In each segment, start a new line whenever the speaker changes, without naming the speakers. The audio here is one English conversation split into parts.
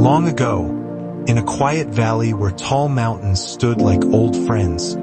Long ago, in a quiet valley where tall mountains stood like old friends,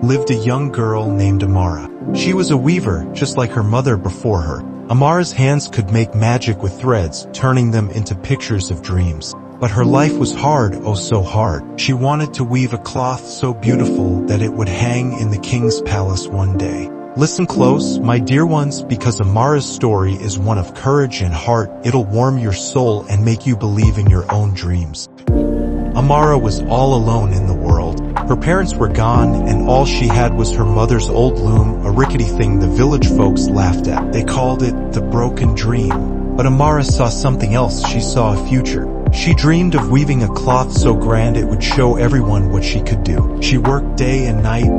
lived a young girl named Amara. She was a weaver, just like her mother before her. Amara's hands could make magic with threads, turning them into pictures of dreams. But her life was hard, oh so hard. She wanted to weave a cloth so beautiful that it would hang in the king's palace one day. Listen close, my dear ones, because Amara's story is one of courage and heart. It'll warm your soul and make you believe in your own dreams. Amara was all alone in the world. Her parents were gone, and all she had was her mother's old loom, a rickety thing the village folks laughed at. They called it the broken dream. But Amara saw something else. She saw a future. She dreamed of weaving a cloth so grand it would show everyone what she could do. She worked day and night,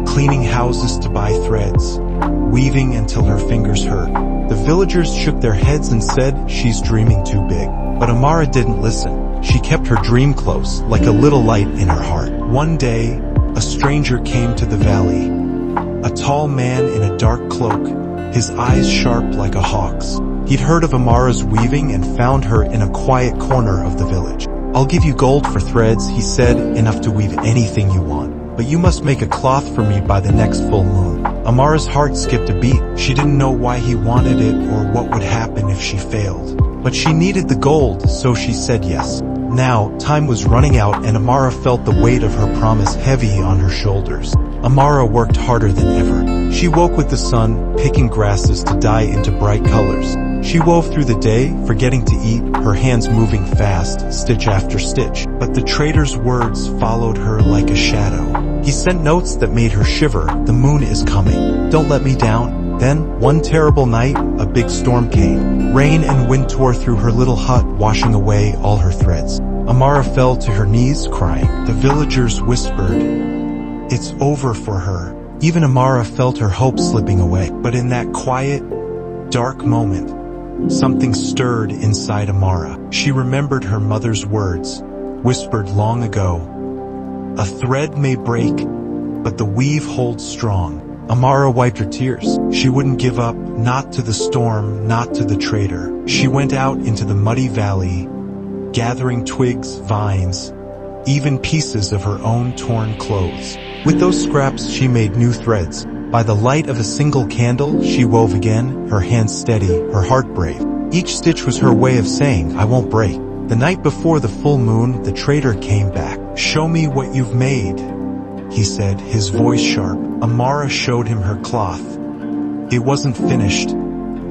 cleaning houses to buy threads, weaving until her fingers hurt. The villagers shook their heads and said, "She's dreaming too big." But Amara didn't listen. She kept her dream close, like a little light in her heart. One day, a stranger came to the valley. A tall man in a dark cloak, his eyes sharp like a hawk's. He'd heard of Amara's weaving and found her in a quiet corner of the village. "I'll give you gold for threads," he said, "enough to weave anything you want. But you must make a cloth for me by the next full moon." Amara's heart skipped a beat. She didn't know why he wanted it or what would happen if she failed. But she needed the gold, so she said yes. Now, time was running out and Amara felt the weight of her promise heavy on her shoulders. Amara worked harder than ever. She woke with the sun, picking grasses to dye into bright colors. She wove through the day, forgetting to eat, her hands moving fast, stitch after stitch. But the trader's words followed her like a shadow. He sent notes that made her shiver. "The moon is coming. Don't let me down." Then, one terrible night, a big storm came. Rain and wind tore through her little hut, washing away all her threads. Amara fell to her knees, crying. The villagers whispered, "It's over for her." Even Amara felt her hope slipping away. But in that quiet, dark moment, something stirred inside Amara. She remembered her mother's words, whispered long ago. "A thread may break, but the weave holds strong." Amara wiped her tears. She wouldn't give up, not to the storm, not to the trader. She went out into the muddy valley, gathering twigs, vines, even pieces of her own torn clothes. With those scraps she made new threads. By the light of a single candle, she wove again, her hands steady, her heart brave. Each stitch was her way of saying, "I won't break." The night before the full moon, the trader came back. "Show me what you've made," he said, his voice sharp. Amara showed him her cloth. It wasn't finished,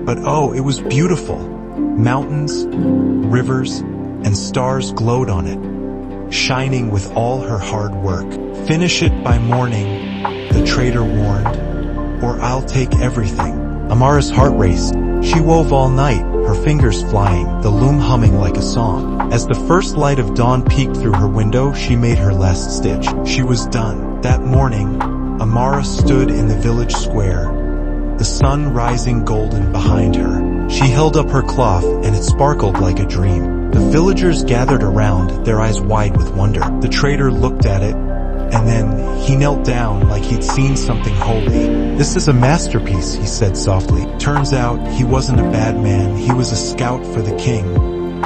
but oh, it was beautiful. Mountains, rivers, and stars glowed on it, shining with all her hard work. "Finish it by morning," the trader warned, "or I'll take everything." Amara's heart raced. She wove all night, her fingers flying, the loom humming like a song. As the first light of dawn peeked through her window, she made her last stitch. She was done. That morning, Amara stood in the village square, the sun rising golden behind her. She held up her cloth, and it sparkled like a dream. The villagers gathered around, their eyes wide with wonder. The trader looked at it, and then he knelt down like he'd seen something holy. "This is a masterpiece," he said softly. Turns out, he wasn't a bad man. He was a scout for the king,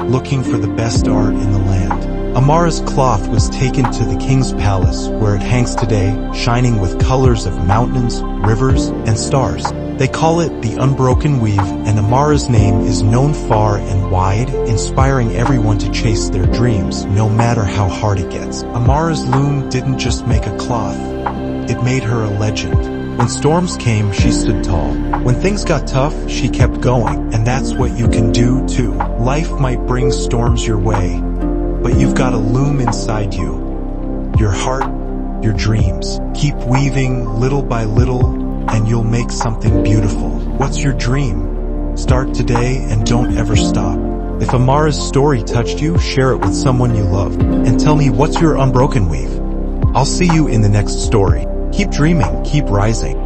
looking for the best art in the land. Amara's cloth was taken to the king's palace, where it hangs today, shining with colors of mountains, rivers, and stars. They call it the Unbroken Weave, and Amara's name is known far and wide, inspiring everyone to chase their dreams, no matter how hard it gets. Amara's loom didn't just make a cloth, it made her a legend. When storms came, she stood tall. When things got tough, she kept going, and that's what you can do too. Life might bring storms your way, but you've got a loom inside you. Your heart, your dreams. Keep weaving little by little, and you'll make something beautiful. What's your dream? Start today and don't ever stop. If Amara's story touched you, share it with someone you love. And tell me, what's your unbroken weave? I'll see you in the next story. Keep dreaming, keep rising.